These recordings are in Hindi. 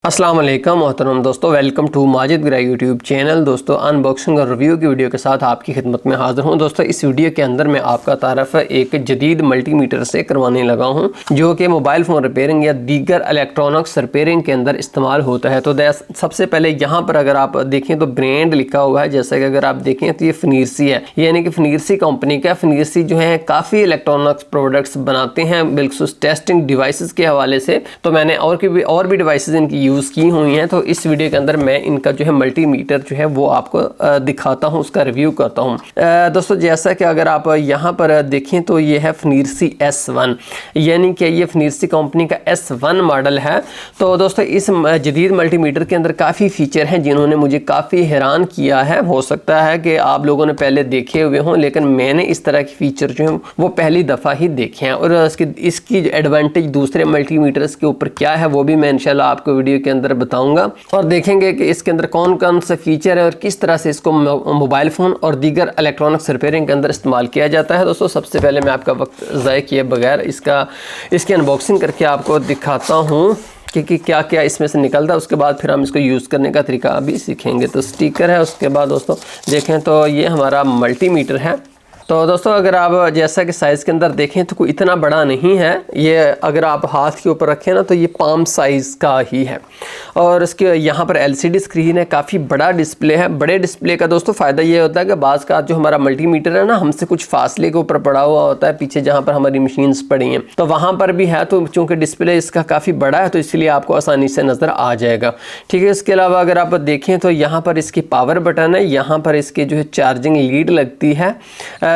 अस्सलाम वालेकुम मोहतरम दोस्तों, वेलकम टू माजिद ग्राई यूट्यूब चैनल। दोस्तों अनबॉक्सिंग और रिव्यू की वीडियो के साथ आपकी खिदमत में हाज़िर हूं। दोस्तों इस वीडियो के अंदर मैं आपका तारफ़ एक जदीद मल्टीमीटर से करवाने लगा हूं जो कि मोबाइल फ़ोन रिपेयरिंग या दीगर इलेक्ट्रॉनिक्स रिपेयरिंग के अंदर इस्तेमाल होता है। तो सबसे पहले यहाँ पर अगर आप देखें तो ब्रांड लिखा हुआ है, जैसा कि अगर आप देखें तो ये फनीरसी है, यानी कि फनीरसी कंपनी का। फनीरसी जो है काफ़ी इलेक्ट्रॉनिक्स प्रोडक्ट्स बनाते हैं बिलखुसूस टेस्टिंग डिवाइसेस के हवाले से। तो मैंने और भी डिवाइसेस इनकी यूज़ की हुई हैं। तो इस वीडियो के अंदर मैं इनका जो है मल्टीमीटर जो है वो आपको दिखाता हूं, उसका रिव्यू करता हूं। दोस्तों जैसा कि अगर आप यहां पर देखें तो ये है फनीरसी S1, यानी कि ये फनीरसी कंपनी का S1 मॉडल है। तो दोस्तों इस जदीद मल्टीमीटर के अंदर काफ़ी फीचर हैं जिन्होंने मुझे काफ़ी हैरान किया है। हो सकता है कि आप लोगों ने पहले देखे हुए हों, लेकिन मैंने इस तरह के फीचर जो हैं वो पहली दफ़ा ही देखे हैं। और इसकी एडवांटेज दूसरे मल्टीमीटर्स के ऊपर क्या है वो भी मैं इंशाल्लाह आपको वीडियो के अंदर बताऊंगा, और देखेंगे कि इसके अंदर कौन कौन से फीचर है और किस तरह से इसको मोबाइल फ़ोन और दीगर इलेक्ट्रॉनिक्स रिपेयरिंग के अंदर इस्तेमाल किया जाता है। दोस्तों सबसे पहले मैं आपका वक्त ज़ाय किए बगैर इसकी अनबॉक्सिंग करके आपको दिखाता हूँ कि क्या क्या इसमें से निकलता है। उसके बाद फिर हम इसको यूज़ करने का तरीका अभी सीखेंगे। तो स्टिकर है, उसके बाद दोस्तों देखें तो ये हमारा मल्टीमीटर है। तो दोस्तों अगर आप जैसा कि साइज़ के अंदर देखें तो कोई इतना बड़ा नहीं है, ये अगर आप हाथ के ऊपर रखें ना तो ये पाम साइज़ का ही है। और इसके यहाँ पर LCD स्क्रीन है, काफ़ी बड़ा डिस्प्ले है। बड़े डिस्प्ले का दोस्तों फ़ायदा ये होता है कि बाज़ का जो हमारा मल्टीमीटर है ना हमसे कुछ फासले के ऊपर पड़ा हुआ होता है, पीछे जहाँ पर हमारी मशीन्स पड़ी हैं तो वहाँ पर भी है। तो चूँकि डिस्प्ले इसका काफ़ी बड़ा है तो इसलिए आपको आसानी से नज़र आ जाएगा। ठीक है, इसके अलावा अगर आप देखें तो यहाँ पर इसकी पावर बटन है, यहाँ पर इसकी जो है चार्जिंग लीड लगती है।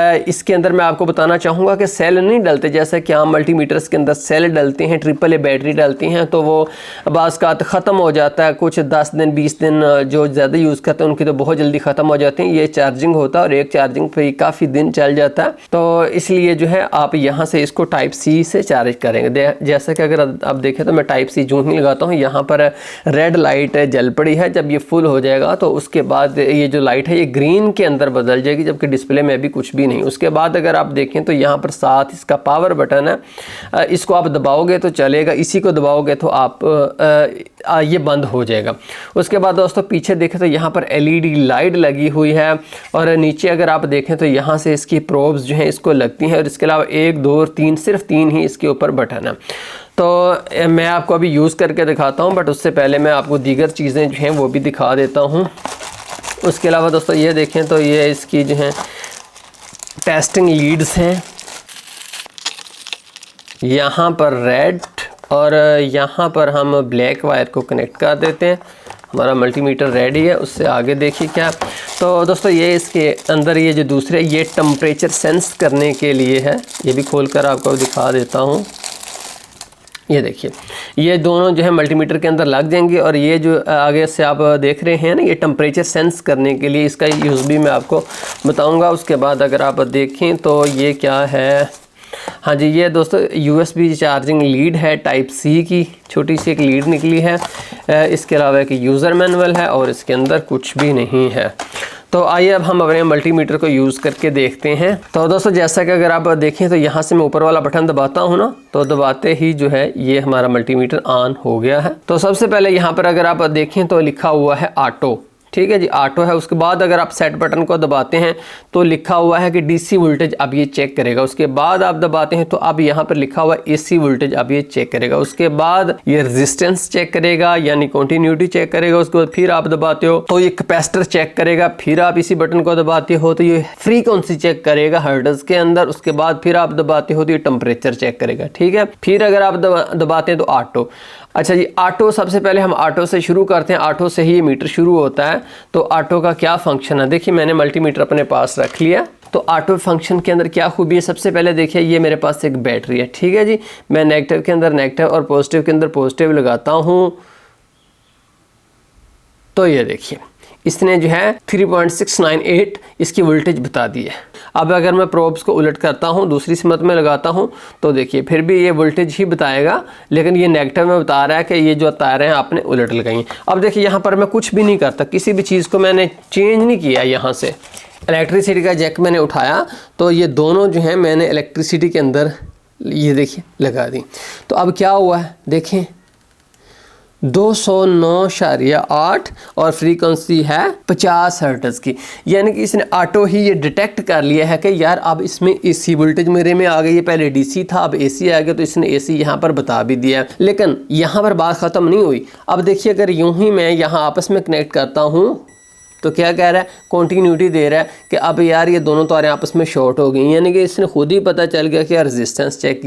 इसके अंदर मैं आपको बताना चाहूँगा कि सेल नहीं डलते, जैसे कि आम मल्टीमीटर्स के अंदर सेल डलते हैं, AAA बैटरी डलती हैं तो वो बाज़ का ख़त्म हो जाता है। कुछ 10 दिन 20 दिन जो ज़्यादा यूज़ करते हैं उनकी तो बहुत जल्दी ख़त्म हो जाती हैं। ये चार्जिंग होता है और एक चार्जिंग पे काफ़ी दिन चल जाता है। तो इसलिए जो है आप यहाँ से इसको Type-C से चार्ज करेंगे। जैसा कि अगर आप देखें तो मैं Type-C जो ही लगाता हूँ यहाँ पर रेड लाइट जल पड़ी है। जब ये फुल हो जाएगा तो उसके बाद ये जो लाइट है ये ग्रीन के अंदर बदल जाएगी, जबकि डिस्प्ले में अभी कुछ भी नहीं। उसके बाद अगर आप देखें तो यहाँ पर साथ इसका पावर बटन है, इसको आप दबाओगे तो चलेगा, इसी को दबाओगे तो आप ये बंद हो जाएगा। उसके बाद दोस्तों पीछे देखें तो यहाँ पर LED लाइट लगी हुई है, और नीचे अगर आप देखें तो यहाँ से इसकी प्रोब्स जो हैं इसको लगती हैं। और इसके अलावा 1 2 और 3 सिर्फ 3 ही इसके ऊपर बटन है। तो मैं आपको अभी यूज़ करके दिखाता हूँ, बट उससे पहले मैं आपको दीगर चीज़ें जो हैं वो भी दिखा देता हूँ। उसके अलावा दोस्तों ये देखें तो ये इसकी जो है टेस्टिंग लीड्स हैं, यहाँ पर रेड और यहाँ पर हम ब्लैक वायर को कनेक्ट कर देते हैं। हमारा मल्टीमीटर रेडी है। उससे आगे देखिए क्या, तो दोस्तों ये इसके अंदर ये जो दूसरे ये टेम्परेचर सेंस करने के लिए है। ये भी खोलकर आपको दिखा देता हूँ। ये देखिए ये दोनों जो है मल्टीमीटर के अंदर लग जाएंगे, और ये जो आगे से आप देख रहे हैं ना ये टेम्परेचर सेंस करने के लिए, इसका यूज़ भी मैं आपको बताऊंगा। उसके बाद अगर आप देखें तो ये क्या है, हाँ जी ये दोस्तों USB चार्जिंग लीड है, Type-C की छोटी सी एक लीड निकली है। इसके अलावा एक यूज़र मैनुअल है और इसके अंदर कुछ भी नहीं है। तो आइए अब हम अपने मल्टीमीटर को यूज़ करके देखते हैं। तो दोस्तों जैसा कि अगर आप देखें तो यहाँ से मैं ऊपर वाला बटन दबाता हूँ ना, तो दबाते ही जो है ये हमारा मल्टीमीटर ऑन हो गया है। तो सबसे पहले यहाँ पर अगर आप देखें तो लिखा हुआ है ऑटो, ठीक है जी ऑटो है। उसके बाद अगर आप सेट बटन को दबाते हैं तो लिखा हुआ है कि DC वोल्टेज अब ये चेक करेगा। उसके बाद आप दबाते हैं तो अब यहाँ पर लिखा हुआ है AC वोल्टेज अब ये चेक करेगा। उसके बाद ये रेजिस्टेंस चेक करेगा, यानी कंटिन्यूटी चेक करेगा। उसके बाद फिर आप दबाते हो तो ये कैपेसिटर चेक करेगा। फिर आप इसी बटन को दबाते हो तो ये फ्रीक्वेंसी चेक करेगा हर्ट्ज के अंदर। उसके बाद फिर आप दबाते हो तो ये टेम्परेचर चेक करेगा, ठीक है। फिर अगर आप दबाते हैं तो ऑटो। अच्छा जी ऑटो, सबसे पहले हम ऑटो से शुरू करते हैं। ऑटो से ही ये मीटर शुरू होता है। तो ऑटो का क्या फंक्शन है, देखिए मैंने मल्टीमीटर अपने पास रख लिया। तो ऑटो फंक्शन के अंदर क्या खूबी है, सबसे पहले देखिए ये मेरे पास एक बैटरी है, ठीक है जी। मैं नेगेटिव के अंदर नेगेटिव और पॉजिटिव के अंदर पॉजिटिव लगाता हूँ। तो ये देखिए इसने जो है 3.698 इसकी वोल्टेज बता दी है। अब अगर मैं प्रोब्स को उलट करता हूँ, दूसरी सिमत में लगाता हूँ, तो देखिए फिर भी ये वोल्टेज ही बताएगा, लेकिन ये नेगेटिव में बता रहा है कि ये जो तारें हैं आपने उलट लगाई हैं। अब देखिए यहाँ पर मैं कुछ भी नहीं करता, किसी भी चीज़ को मैंने चेंज नहीं किया। यहाँ से इलेक्ट्रिसिटी का जैक मैंने उठाया तो ये दोनों जो हैं मैंने इलेक्ट्रिसिटी के अंदर ये देखिए लगा दी। तो अब क्या हुआ है देखें, 209.8 और फ्रीक्वेंसी है 50 हर्ट्ज़ की। यानी कि इसने ऑटो ही ये डिटेक्ट कर लिया है कि यार अब इसमें एसी वोल्टेज मेरे में आ गई है, पहले डीसी था अब एसी आ गया, तो इसने एसी यहाँ पर बता भी दिया है। लेकिन यहाँ पर बात ख़त्म नहीं हुई। अब देखिए अगर यूं ही मैं यहाँ आपस में कनेक्ट करता हूँ तो क्या कह रहा है, कॉन्टीन्यूटी दे रहा है कि अब यार ये दोनों तारें आपस में शॉर्ट हो गई, यानी कि इसने खुद ही पता चल गया कि यार रेजिस्टेंस चेक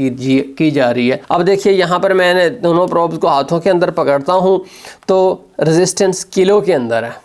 की जा रही है। अब देखिए यहाँ पर मैंने दोनों प्रोब्स को हाथों के अंदर पकड़ता हूँ तो रेजिस्टेंस किलो के अंदर है,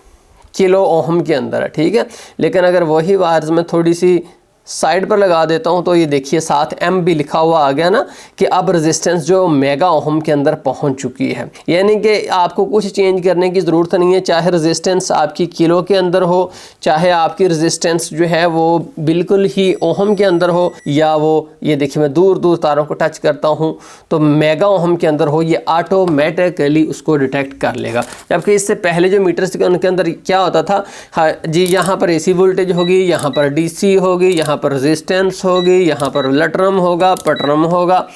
किलो ओहम के अंदर है, ठीक है। लेकिन अगर वही वायर्स में थोड़ी सी साइड पर लगा देता हूं तो ये देखिए 7 एम भी लिखा हुआ आ गया ना, कि अब रेजिस्टेंस जो मेगा ओहम के अंदर पहुंच चुकी है। यानी कि आपको कुछ चेंज करने की ज़रूरत नहीं है, चाहे रेजिस्टेंस आपकी किलो के अंदर हो, चाहे आपकी रेजिस्टेंस जो है वो बिल्कुल ही ओहम के अंदर हो, या वो ये देखिए मैं दूर दूर तारों को टच करता हूँ तो मेगा ओहम के अंदर हो, ये ऑटोमेटिकली उसको डिटेक्ट कर लेगा। जबकि इससे पहले जो मीटर्स के उनके अंदर क्या होता था, हाँ जी यहाँ पर एसी वोल्टेज होगी, यहाँ पर डीसी होगी, यहाँ पर रेजिस्टेंस होगी, यहाँ पर लटरम होगा, पटरम होगा।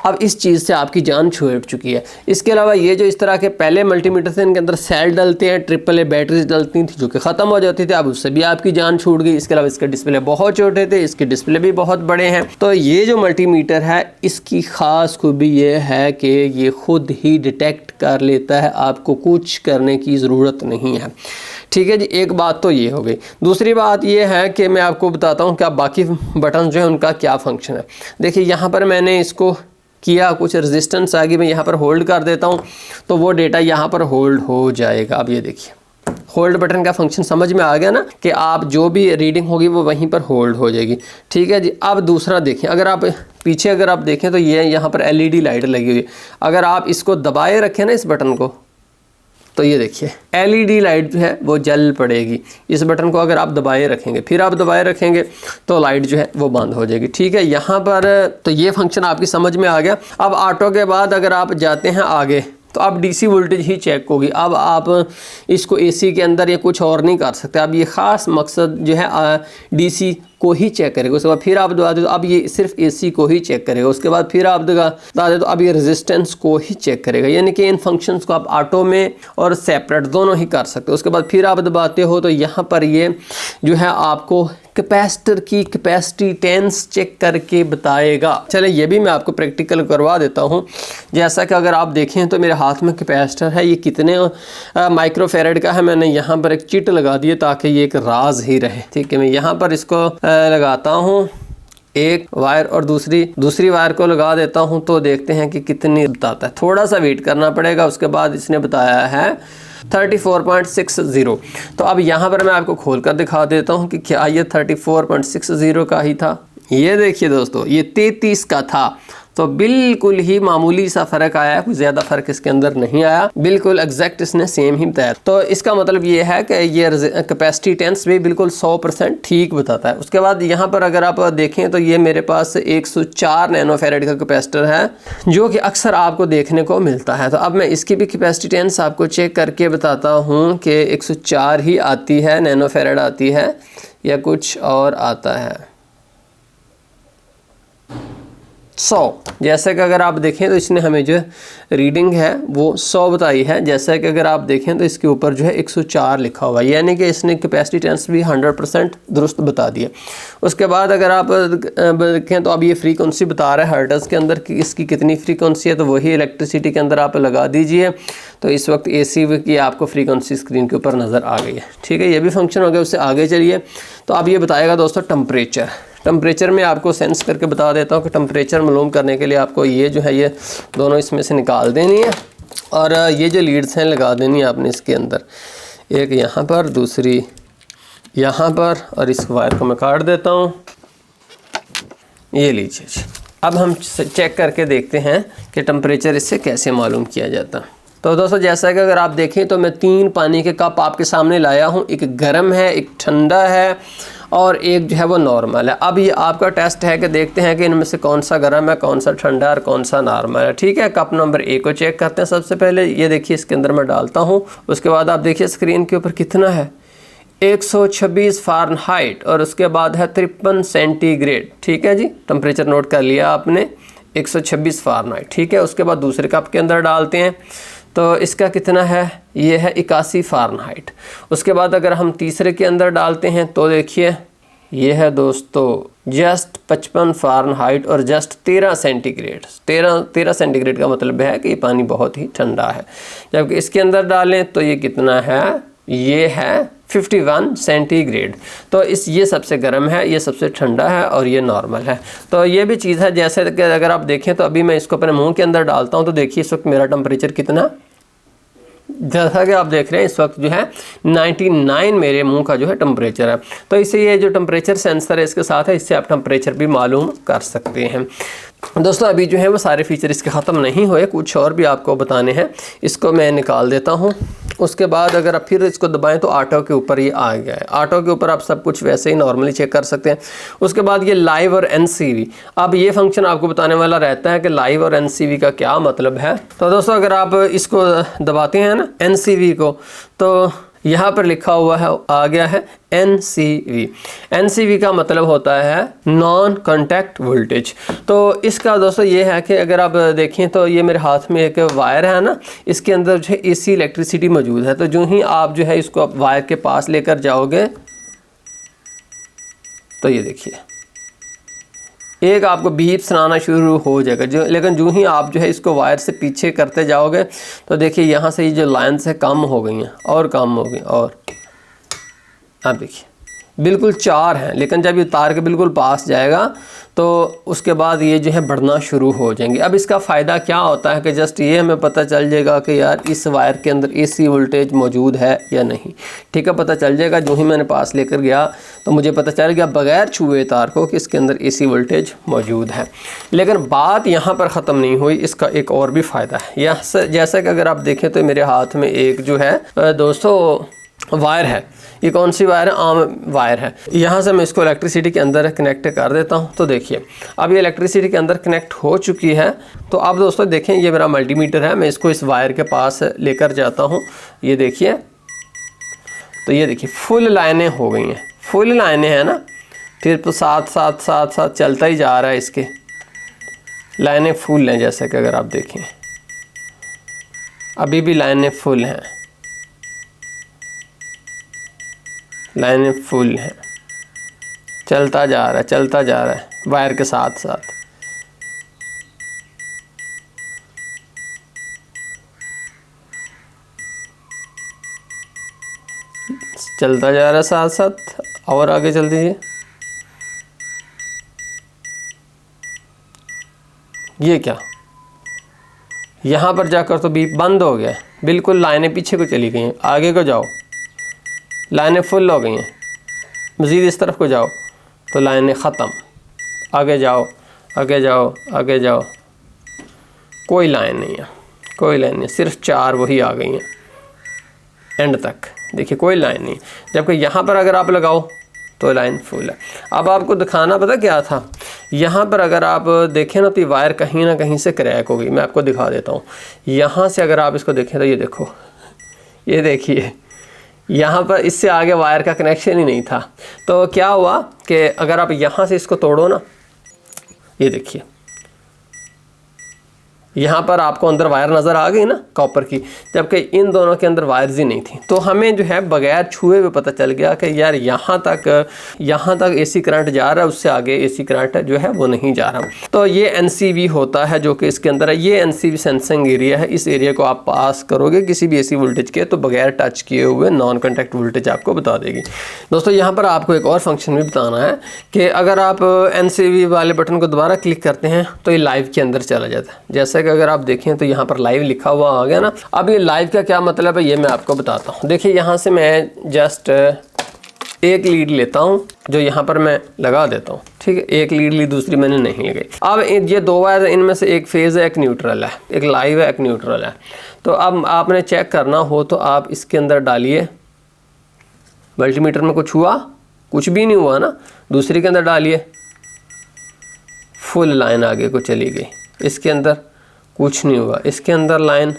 अब इस चीज़ से आपकी जान छूट चुकी है। इसके अलावा ये जो इस तरह के पहले मल्टीमीटर थे इनके अंदर सेल डलते हैं, AAA बैटरीज डलती थी जो कि ख़त्म हो जाती थी, अब उससे भी आपकी जान छूट गई। इसके अलावा इसके डिस्प्ले बहुत छोटे थे, इसके डिस्प्ले भी बहुत बड़े हैं। तो ये जो मल्टीमीटर है इसकी ख़ास खूबी ये है कि ये खुद ही डिटेक्ट कर लेता है, आपको कुछ करने की ज़रूरत नहीं है, ठीक है जी। एक बात तो ये हो गई। दूसरी बात ये है कि मैं आपको बताता हूँ कि आप बाकी बटन जो है उनका क्या फंक्शन है। देखिए यहाँ पर मैंने इसको किया, कुछ रेजिस्टेंस आ गई, मैं यहाँ पर होल्ड कर देता हूँ तो वो डेटा यहाँ पर होल्ड हो जाएगा। अब ये देखिए होल्ड बटन का फंक्शन समझ में आ गया ना, कि आप जो भी रीडिंग होगी वो वहीं पर होल्ड हो जाएगी, ठीक है जी। अब दूसरा देखें, अगर आप पीछे अगर आप देखें तो ये यहाँ पर LED लाइट लगी हुई है। अगर आप इसको दबाए रखें ना इस बटन को, तो ये देखिए LED लाइट जो है वो जल पड़ेगी। इस बटन को अगर आप दबाए रखेंगे, फिर आप दबाए रखेंगे तो लाइट जो है वो बंद हो जाएगी, ठीक है। यहाँ पर तो ये फंक्शन आपकी समझ में आ गया। अब ऑटो के बाद अगर आप जाते हैं आगे तो अब DC वोल्टेज ही चेक होगी। अब आप इसको AC के अंदर या कुछ और नहीं कर सकते। अब ये ख़ास मकसद जो है DC को ही चेक करेगा। उसके बाद फिर आप दबा दे तो अब ये सिर्फ AC को ही चेक करेगा। उसके बाद फिर आप दबा दे तो अब ये रेजिस्टेंस को ही चेक करेगा। यानी कि इन फंक्शंस को आप ऑटो में और सेपरेट दोनों ही कर सकते हो। उसके बाद फिर आप दबाते हो तो यहाँ पर ये जो है आपको कैपेसिटर की कैपेसिटी टेंस चेक करके बताएगा। चले ये भी मैं आपको प्रैक्टिकल करवा देता हूँ। जैसा कि अगर आप देखें तो मेरे हाथ में कैपेसिटर है, ये कितने माइक्रोफेरेड का है। मैंने यहाँ पर एक चिट लगा दी है ताकि ये एक राज ही रहे, ठीक है। मैं यहाँ पर इसको लगाता हूँ एक वायर और दूसरी वायर को लगा देता हूँ तो देखते हैं कि कितनी बताता है। थोड़ा सा वेट करना पड़ेगा। उसके बाद इसने बताया है 34.60। तो अब यहाँ पर मैं आपको खोल कर दिखा देता हूँ कि क्या ये 34.60 का ही था। ये देखिए दोस्तों, ये 33 का था। तो बिल्कुल ही मामूली सा फ़र्क आया, कोई ज़्यादा फ़र्क इसके अंदर नहीं आया, बिल्कुल एग्जैक्ट इसने सेम ही बताया। तो इसका मतलब ये है कि ये कैपेसिटी टेंस भी बिल्कुल 100% ठीक बताता है। उसके बाद यहाँ पर अगर आप देखें तो ये मेरे पास 104 नैनोफेरेड का कैपेसिटर है जो कि अक्सर आपको देखने को मिलता है। तो अब मैं इसकी भी कैपेसिटी टेंस आपको चेक करके बताता हूँ कि 104 ही आती है, नैनोफेरेड आती है या कुछ और आता है। 100, जैसे कि अगर आप देखें तो इसने हमें जो रीडिंग है वो 100 बताई है। जैसे कि अगर आप देखें तो इसके ऊपर जो है 104 लिखा हुआ है, यानी कि इसने कैपेसिटी टेंस भी 100% दुरुस्त बता दिया। उसके बाद अगर आप देखें तो अब ये फ्रीक्वेंसी बता रहा है हर्ट्ज़ के अंदर कि इसकी कितनी फ्रीक्वेंसी है, तो वही इलेक्ट्रिसिटी के अंदर आप लगा दीजिए। तो इस वक्त AC की आपको फ्रीक्वेंसी स्क्रीन के ऊपर नज़र आ गई है, ठीक है। ये भी फंक्शन हो गया। उससे आगे चलिए तो अब ये बताएगा दोस्तों टेम्परेचर में आपको सेंस करके बता देता हूँ कि टेम्परेचर मालूम करने के लिए आपको ये जो है ये दोनों इसमें से निकाल देनी है और ये जो लीड्स हैं लगा देनी है आपने इसके अंदर, एक यहाँ पर दूसरी यहाँ पर, और इस वायर को मैं काट देता हूँ। ये लीजिए, अब हम चेक करके देखते हैं कि टेम्परेचर इससे कैसे मालूम किया जाता है। तो दोस्तों जैसा कि अगर आप देखें तो मैं 3 पानी के कप आपके सामने लाया हूँ, एक गर्म है, एक ठंडा है और एक जो है वो नॉर्मल है। अब ये आपका टेस्ट है कि देखते हैं कि इनमें से कौन सा गर्म है, कौन सा ठंडा है और कौन सा नॉर्मल है, ठीक है। कप नंबर 1 को चेक करते हैं सबसे पहले। ये देखिए इसके अंदर मैं डालता हूँ। उसके बाद आप देखिए स्क्रीन के ऊपर कितना है, 126 फ़ारेनहाइट और उसके बाद है 53 सेंटीग्रेड, ठीक है जी। टेम्परेचर नोट कर लिया आपने, 126 फ़ारेनहाइट, ठीक है। उसके बाद दूसरे कप के अंदर डालते हैं तो इसका कितना है, ये है 81 फ़ारेनहाइट। उसके बाद अगर हम तीसरे के अंदर डालते हैं तो देखिए ये है दोस्तों जस्ट 55 फ़ारेनहाइट और जस्ट 13 सेंटीग्रेड। 13 सेंटीग्रेड का मतलब है कि ये पानी बहुत ही ठंडा है। जबकि इसके अंदर डालें तो ये कितना है, ये है 51 सेंटीग्रेड। तो ये सबसे गर्म है, ये सबसे ठंडा है और ये नॉर्मल है। तो ये भी चीज़ है, जैसे कि अगर आप देखें तो अभी मैं इसको अपने मुंह के अंदर डालता हूँ तो देखिए इस वक्त मेरा टेम्परेचर कितना, जैसा कि आप देख रहे हैं इस वक्त जो है 99 मेरे मुंह का जो है टेम्परेचर है। तो इससे ये जो टेम्परेचर सेंसर है इसके साथ है, इससे आप टेम्परेचर भी मालूम कर सकते हैं। दोस्तों अभी जो है वो सारे फीचर इसके ख़त्म नहीं हुए, कुछ और भी आपको बताने हैं। इसको मैं निकाल देता हूँ। उसके बाद अगर आप फिर इसको दबाएं तो ऑटो के ऊपर ये आ गया है। ऑटो के ऊपर आप सब कुछ वैसे ही नॉर्मली चेक कर सकते हैं। उसके बाद ये लाइव और एनसीवी, अब ये फंक्शन आपको बताने वाला रहता है कि लाइव और एनसीवी का क्या मतलब है। तो दोस्तों अगर आप इसको दबाते हैं ना एनसीवी को, तो यहाँ पर लिखा हुआ है, आ गया है NCV। NCV का मतलब होता है नॉन कॉन्टैक्ट वोल्टेज। तो इसका दोस्तों ये है कि अगर आप देखें तो ये मेरे हाथ में एक वायर है ना, इसके अंदर जो है AC इलेक्ट्रिसिटी मौजूद है। तो जो ही आप जो है इसको वायर के पास लेकर जाओगे तो ये देखिए एक आपको बीप सुनाना शुरू हो जाएगा। लेकिन जो ही आप जो है इसको वायर से पीछे करते जाओगे तो देखिए यहाँ से ये जो लाइन्स है कम हो गई हैं और कम हो गई, और आप देखिए बिल्कुल 4 हैं, लेकिन जब ये तार के बिल्कुल पास जाएगा तो उसके बाद ये जो है बढ़ना शुरू हो जाएंगे। अब इसका फ़ायदा क्या होता है कि जस्ट ये हमें पता चल जाएगा कि यार इस वायर के अंदर AC वोल्टेज मौजूद है या नहीं। ठीक है, पता चल जाएगा। जो ही मैंने पास लेकर गया तो मुझे पता चल गया बग़ैर छुए तार को कि इसके अंदर AC वोल्टेज मौजूद है। लेकिन बात यहाँ पर ख़त्म नहीं हुई, इसका एक और भी फ़ायदा है। यहाँ जैसा कि अगर आप देखें तो मेरे हाथ में एक जो है दोस्तों वायर है। ये कौन सी वायर है, आम वायर है। यहाँ से मैं इसको इलेक्ट्रिसिटी के अंदर कनेक्ट कर देता हूँ। तो देखिए अब ये इलेक्ट्रिसिटी के अंदर कनेक्ट हो चुकी है। तो अब दोस्तों देखें ये मेरा मल्टीमीटर है, मैं इसको इस वायर के पास लेकर जाता हूँ। ये देखिए, तो ये देखिए फुल लाइनें हो गई हैं, फुल लाइनें हैं ना। फिर तो साथ चलता ही जा रहा है, इसके लाइनें फुल हैं। जैसे कि अगर आप देखें अभी भी लाइनें फुल हैं, लाइनें फुल हैं, चलता जा रहा है वायर के साथ साथ। चलता जा रहा है साथ साथ, और आगे चल दीजिए। ये क्या, यहाँ पर जाकर तो बीप बंद हो गया, बिल्कुल लाइनें पीछे को चली गई हैं। आगे को जाओ, लाइनें फुल हो गई हैं। मज़ीद इस तरफ को जाओ तो लाइनें ख़त्म। आगे जाओ, आगे जाओ, आगे जाओ, कोई लाइन नहीं है, कोई लाइन नहीं, सिर्फ 4 वही आ गई हैं एंड तक। देखिए कोई लाइन नहीं। जबकि यहाँ पर अगर आप लगाओ तो लाइन फुल है। अब आपको दिखाना पता क्या था, यहाँ पर अगर आप देखें ना तो ये वायर कहीं ना कहीं से क्रैक हो गई। मैं आपको दिखा देता हूँ। यहाँ से अगर आप इसको देखें तो ये देखो, ये देखिए यहाँ पर इससे आगे वायर का कनेक्शन ही नहीं था। तो क्या हुआ कि अगर आप यहाँ से इसको तोड़ो ना, ये देखिए यहाँ पर आपको अंदर वायर नज़र आ गई ना कॉपर की, जबकि इन दोनों के अंदर वायर्स ही नहीं थी। तो हमें जो है बगैर छुए हुए पता चल गया कि यार यहाँ तक AC करंट जा रहा है, उससे आगे AC करंट जो है वो नहीं जा रहा। तो ये NCV होता है जो कि इसके अंदर है। ये NCV सेंसिंग एरिया है। इस एरिया को आप पास करोगे किसी भी AC वोल्टेज के तो बगैर टच किए हुए नॉन कॉन्टैक्ट वोल्टेज आपको बता देगी। दोस्तों यहाँ पर आपको एक और फंक्शन भी बताना है कि अगर आप NCV वाले बटन को दोबारा क्लिक करते हैं तो ये लाइव के अंदर चला जाता है। जैसे कि अगर आप देखें तो यहाँ पर लाइव लिखा हुआ आ गया ना। अब ये लाइव का क्या मतलब है ये मैं आपको बताता हूँ। देखिए यहाँ से मैं जस्ट एक लीड लेता हूँ जो यहाँ पर मैं लगा देता हूँ। ठीक है, एक लीड ली, दूसरी मैंने नहीं लगाई। अब ये 2 वायर, इनमें से एक फेज़ है, एक न्यूट्रल है, एक लाइव है, एक न्यूट्रल है। तो अब आपने चेक करना हो तो आप इसके अंदर डालिए। मल्टीमीटर में कुछ हुआ? कुछ भी नहीं हुआ ना। दूसरी के अंदर डालिए, फुल लाइन आगे को चली गई। इसके अंदर कुछ नहीं हुआ, इसके अंदर लाइन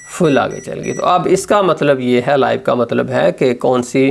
फुल आगे चल गई। तो अब इसका मतलब ये है, लाइव का मतलब है कि कौन सी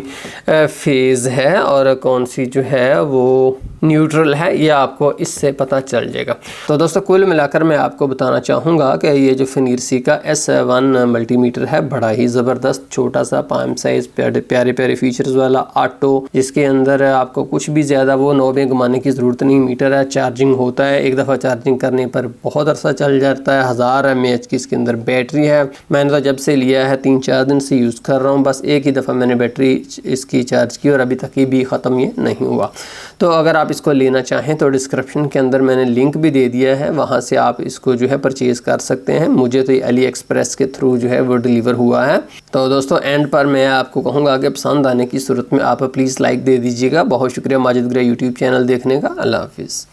फेज़ है और कौन सी जो है वो न्यूट्रल है, ये आपको इससे पता चल जाएगा। तो दोस्तों कुल मिलाकर मैं आपको बताना चाहूँगा कि ये जो फिनिर्सी का S1 मल्टीमीटर है बड़ा ही ज़बरदस्त, छोटा सा पाम साइज़, प्यारे प्यारे फीचर्स वाला, ऑटो, जिसके अंदर आपको कुछ भी ज़्यादा वो नोबें घुमाने की ज़रूरत नहीं। मीटर है, चार्जिंग होता है, एक दफ़ा चार्जिंग करने पर बहुत अरसा चल जाता है। 1000 mAh की इसके अंदर बैटरी है। मैंने तो जब से लिया है 3-4 दिन से यूज़ कर रहा हूँ, बस एक ही दफ़ा मैंने बैटरी इसकी चार्ज की और अभी तक ये भी ख़त्म ये नहीं हुआ। तो अगर आप इसको लेना चाहें तो डिस्क्रिप्शन के अंदर मैंने लिंक भी दे दिया है, वहाँ से आप इसको जो है परचेज़ कर सकते हैं। मुझे तो ये अली एक्सप्रेस के थ्रू जो है वो डिलीवर हुआ है। तो दोस्तों एंड पर मैं आपको कहूँगा कि पसंद आने की सूरत में आप प्लीज़ लाइक दे दीजिएगा। बहुत शुक्रिया माजिद ग्रे यूट्यूब चैनल देखने का। अल्लाह हाफिज़।